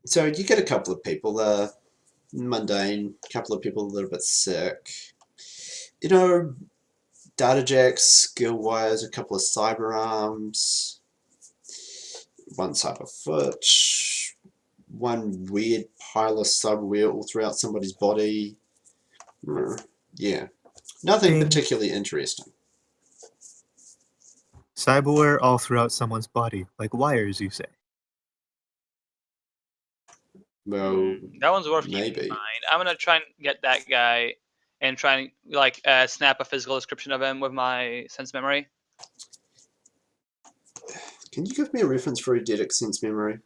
So you get a couple of people, mundane, a couple of people a little bit sick. You know, data jacks, skill wires, a couple of cyber arms, one cyber foot, one weird pile of cyberware all throughout somebody's body. Yeah, nothing particularly interesting. Cyberware all throughout someone's body, like wires, you say? Well, that one's worth maybe. keeping in mind. I'm gonna try and get that guy and try and snap a physical description of him with my sense memory. Can you give me a reference for eidetic sense memory?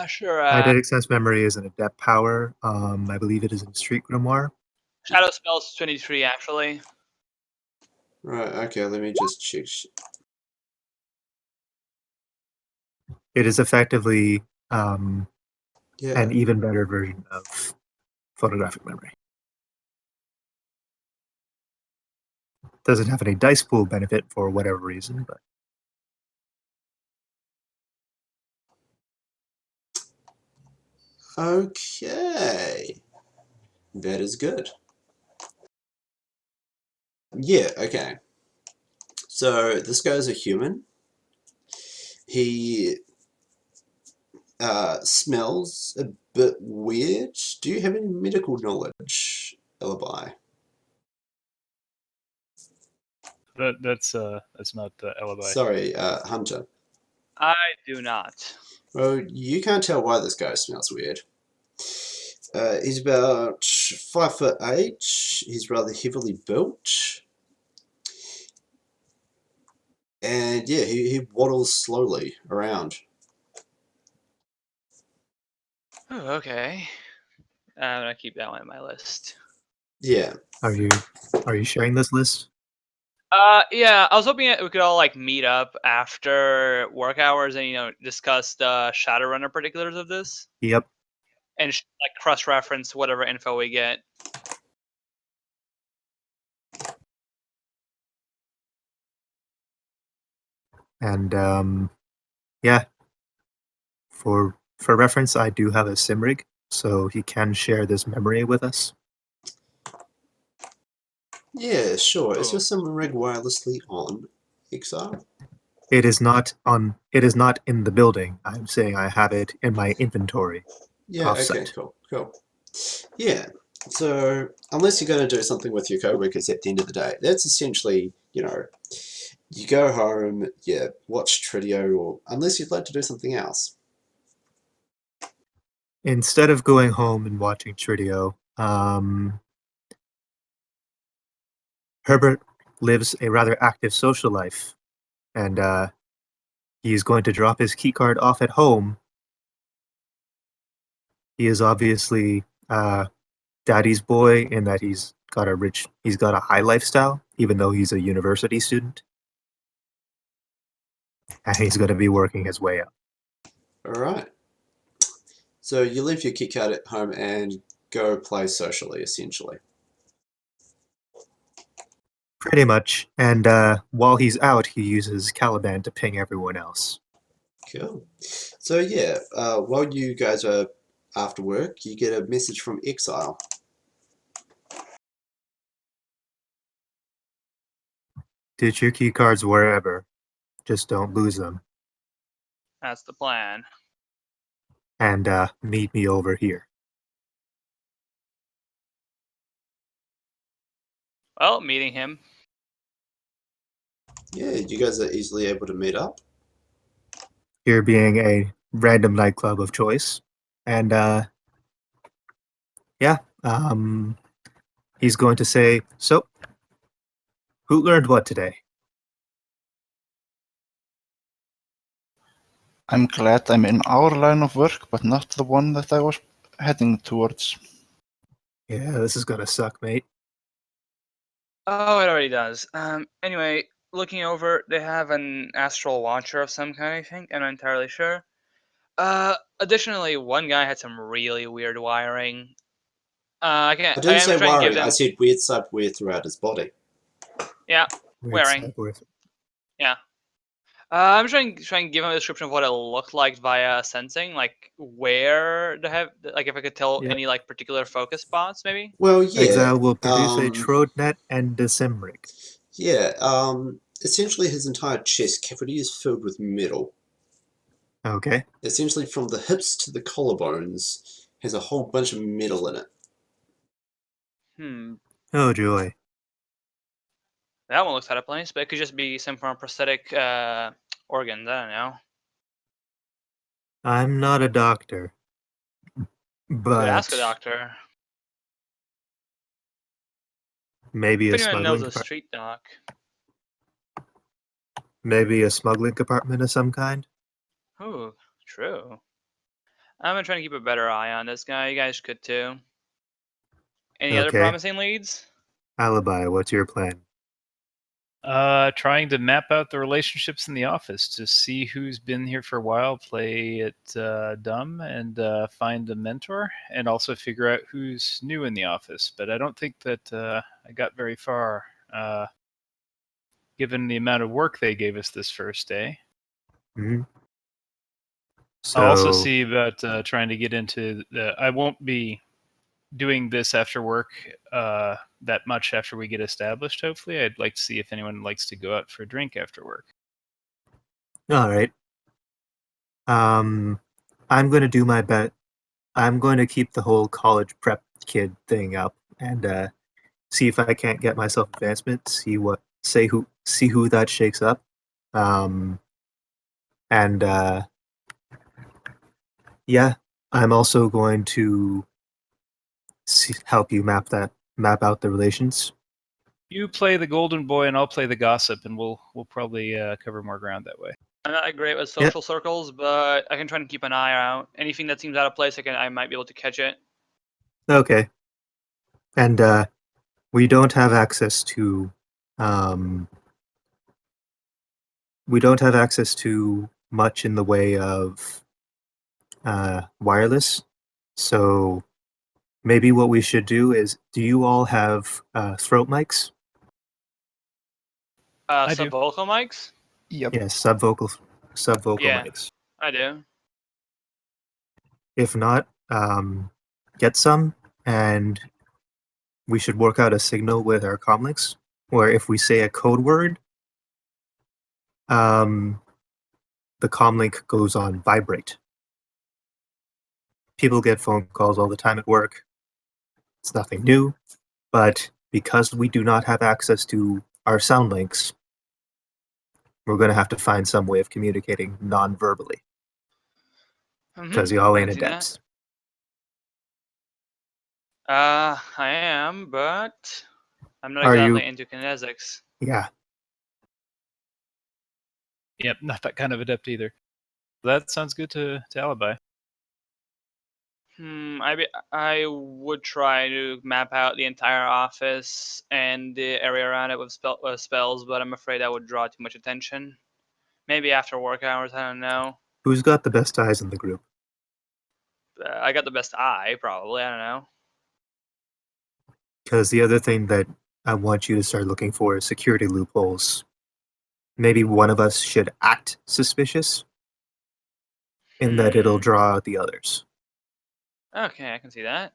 Sure. Eidetic sense memory is an adept power. I believe it is in Street Grimoire. Shadow spells 23 actually. Right. Okay. Let me just check. It is effectively an even better version of photographic memory. Doesn't have any dice pool benefit for whatever reason, but Okay. That is good. Yeah, okay. So this guy's a human. He smells a bit weird. Do you have any medical knowledge, Alibi? That's not Alibi. Sorry, Hunter. I do not. Well, you can't tell why this guy smells weird. He's about 5'8". He's rather heavily built. And yeah, he waddles slowly around. Oh, okay. I'm gonna keep that one on my list. Yeah. Are you sharing this list? Yeah, I was hoping we could all meet up after work hours and discuss the Shadowrunner particulars of this. Yep. And cross-reference whatever info we get. And yeah, for reference, I do have a Simrig, so he can share this memory with us. Yeah, sure. Is your Simrig wirelessly on, Exile? It is not on. It is not in the building. I'm saying I have it in my inventory. Yeah. Offsite. Okay. Cool. Yeah. So unless you're going to do something with your coworkers at the end of the day, that's essentially, you go home, you watch Tridio, or unless you'd like to do something else. Instead of going home and watching Tridio, Herbert lives a rather active social life, and he's going to drop his keycard off at home. He is obviously daddy's boy in that he's got a high lifestyle, even though he's a university student, and he's going to be working his way up. All right. So you leave your keycard at home and go play socially, essentially. Pretty much. And while he's out, he uses Caliban to ping everyone else. Cool. So yeah, while you guys are after work, you get a message from Exile. Ditch your keycards wherever. Just don't lose them. That's the plan. And meet me over here. Well, meeting him. Yeah, you guys are easily able to meet up. Here being a random nightclub of choice. And he's going to say, so, who learned what today? I'm glad I'm in our line of work, but not the one that I was heading towards. Yeah, this is gonna suck, mate. Oh, it already does. Anyway, looking over, they have an astral launcher of some kind, I think. I'm not entirely sure. Additionally, one guy had some really weird wiring. I didn't say wiring, I said weird subware throughout his body. Yeah, wearing. Yeah. I'm trying to give him a description of what it looked like via sensing, like where to have, like if I could tell Yeah. any like particular focus spots, maybe. Well, yeah. Exile will produce a Shadownet and a Simrig. Yeah. Essentially, his entire chest cavity is filled with metal. Okay. Essentially, from the hips to the collarbones, has a whole bunch of metal in it. Oh joy. That one looks out of place, but it could just be some form of prosthetic organs. I don't know. I'm not a doctor, Could ask a but doctor. maybe If a anyone knows smuggling a street doc. maybe a smuggling compartment of some kind. Ooh, true. I'm gonna try to keep a better eye on this guy. You guys could too. Any other Okay. promising leads? Alibi, what's your plan? Trying to map out the relationships in the office to see who's been here for a while, play it dumb, and find a mentor, and also figure out who's new in the office. But I don't think that I got very far, given the amount of work they gave us this first day. Hmm. So, I'll also see about trying to get into the. I won't be doing this after work that much after we get established. Hopefully, I'd like to see if anyone likes to go out for a drink after work. all right. I'm going to do my bet. I'm going to keep the whole college prep kid thing up and see if I can't get myself advancement. See who that shakes up. And yeah, I'm also going to help you map out the relations. You play the golden boy, and I'll play the gossip, and we'll probably cover more ground that way. I'm not great with social circles, but I can try and keep an eye out. Anything that seems out of place, I might be able to catch it. Okay. And we don't have access to much in the way of wireless. So maybe what we should do is, do you all have throat mics? I do. Subvocal mics? Yep. Yes, subvocal Yeah. mics. I do. If not, get some, and we should work out a signal with our comlinks, where if we say a code word, the comlink goes on vibrate. People get phone calls all the time at work. It's nothing new, but because we do not have access to our sound links, we're going to have to find some way of communicating non-verbally, because y'all ain't adepts. I am, but I'm not Are exactly you? into kinesics. Yeah. Yep, not that kind of adept either. That sounds good to Alibi. I would try to map out the entire office and the area around it with spells, but I'm afraid that would draw too much attention. Maybe after work hours, I don't know. Who's got the best eyes in the group? I got the best eye, probably. I don't know. Because the other thing that I want you to start looking for is security loopholes. Maybe one of us should act suspicious, in that it'll draw out the others. Okay, I can see that.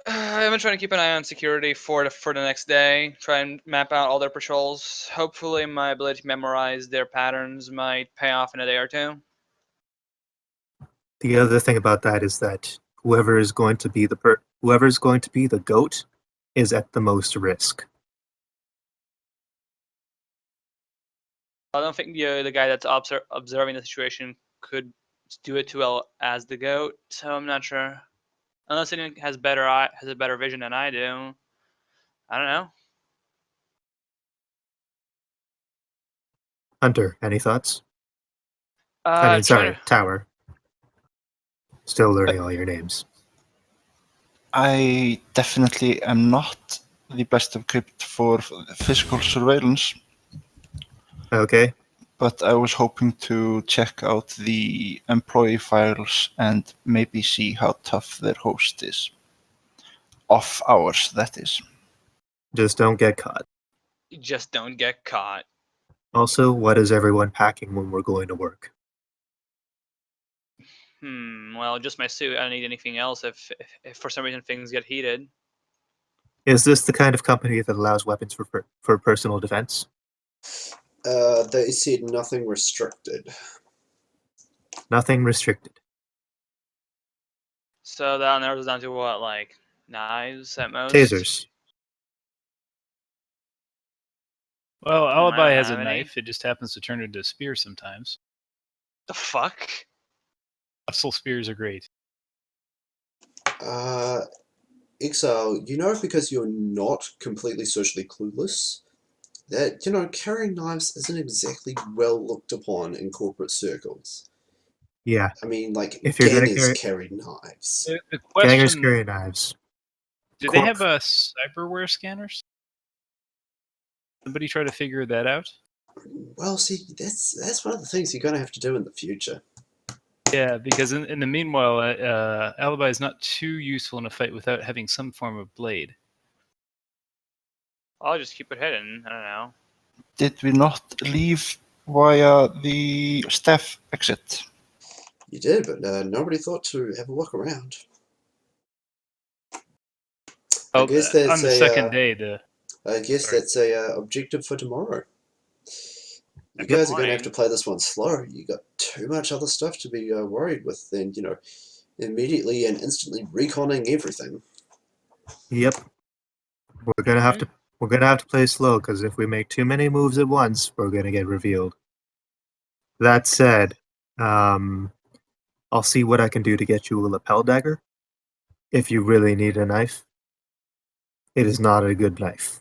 I've been trying to keep an eye on security for the next day. Try and map out all their patrols. Hopefully, my ability to memorize their patterns might pay off in a day or two. The other thing about that is that whoever is going to be the goat is at the most risk. I don't think the guy that's observing the situation could do it too well as the goat, so I'm not sure. Unless anyone has a better vision than I do. I don't know. Hunter, any thoughts? Trying to. Tower. Still learning all your names. I definitely am not the best equipped for physical surveillance, Okay. but I was hoping to check out the employee files and maybe see how tough their host is. Off hours, that is. Just don't get caught. Just don't get caught. Also, what is everyone packing when we're going to work? Well, just my suit. I don't need anything else if for some reason things get heated. Is this the kind of company that allows weapons for personal defense? They said nothing restricted. Nothing restricted. So that narrows down to what, like knives at most? Tasers. Well, I Alibi don't has a have any. knife. It just happens to turn into a spear sometimes. The fuck? Muscle spears are great. Exile, you know, because you're not completely socially clueless, that, you know, carrying knives isn't exactly well looked upon in corporate circles. Yeah. I mean, like, If you're gonna gangers carry- carry knives. The Gangers question: carry knives. do they Corp- have cyberware scanners? Somebody try to figure that out. Well, see, that's one of the things you're going to have to do in the future. Yeah, because in the meanwhile, Alibi is not too useful in a fight without having some form of blade. I'll just keep it hidden. I don't know. Did we not leave via the staff exit? You did, but nobody thought to have a look around. I guess that's on the second day, I guess Sorry. that's a objective for tomorrow. You Good guys are going to have to point. play this one slow. You got too much other stuff to be worried with than, you know, immediately and instantly reconning everything. Yep. We're gonna have to play slow, because if we make too many moves at once, we're gonna get revealed. That said, I'll see what I can do to get you a lapel dagger. If you really need a knife, it is not a good knife.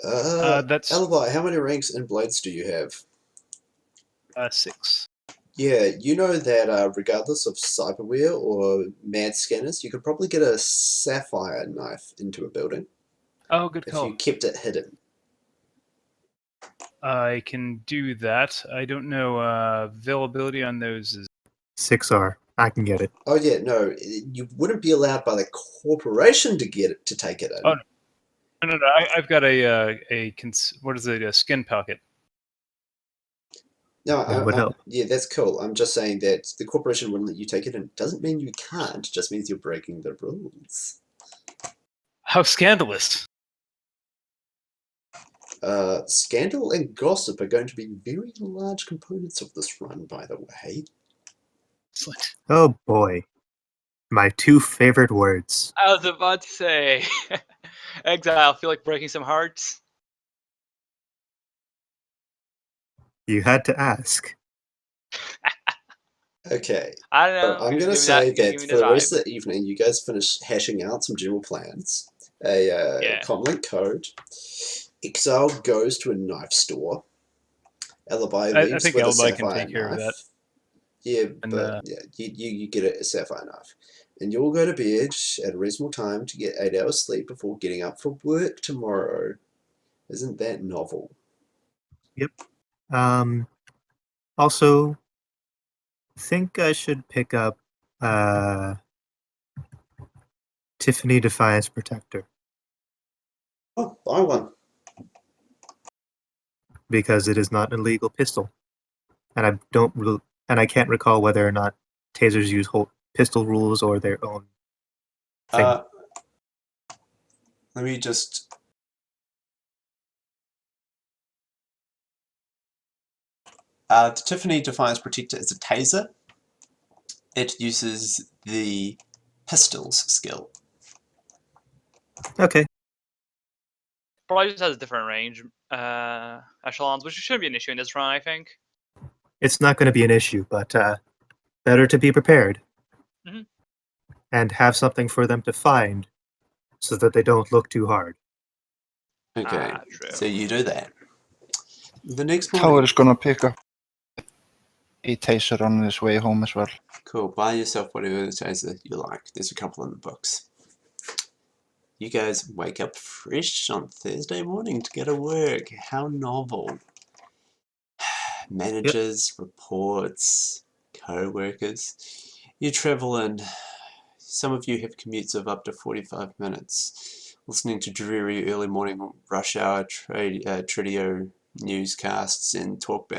that's Alibi, how many ranks and blades do you have? 6. Yeah, you know that regardless of cyberware or mad scanners, you could probably get a sapphire knife into a building Oh, good if call. you kept it hidden. I can do that. I don't know availability on those. 6R. I can get it. Oh yeah, no, you wouldn't be allowed by the corporation to get it to take it in. Oh, no. I've got what is it? A skin pocket. No, That would help. yeah, that's cool. I'm just saying that the corporation wouldn't let you take it in. Doesn't mean you can't. Just means you're breaking the rules. How scandalous! Scandal and gossip are going to be very large components of this run, by the way. Excellent. Oh boy. My 2 favorite words. I was about to say, Exile. Feel like breaking some hearts. You had to ask. Okay. I don't So know. I'm you're going to just say giving that me for the the rest vibe. of the evening, you guys finish hashing out some general plans. A Yeah. comlink code. Exile goes to a knife store. Alibi I leaves think with a Alibi can sapphire take care of that. knife. Yeah, And, but yeah, you get a sapphire knife. And you'll go to bed at a reasonable time to get 8 hours sleep before getting up for work tomorrow. Isn't that novel? Yep. Also, think I should pick up Tiffany Defiance Protector, Oh, buy one. because it is not an illegal pistol, and I can't recall whether or not tasers use pistol rules or their own thing. Let me just... the Tiffany Defiance Protector is a taser. It uses the pistols skill. Okay. Probably just has a different range echelons, which shouldn't be an issue in this run, I think. It's not going to be an issue, but better to be prepared. Mhm. And have something for them to find so that they don't look too hard. Okay, True. so you do that. The next Tower morning... is gonna pick up a taser on his way home as well. Cool, buy yourself whatever taser you like. There's a couple in the books. You guys wake up fresh on Thursday morning to go to work. How novel. Managers, reports, co-workers. You travel in. Some of you have commutes of up to 45 minutes. listening to dreary early morning rush hour Tradio newscasts and talkback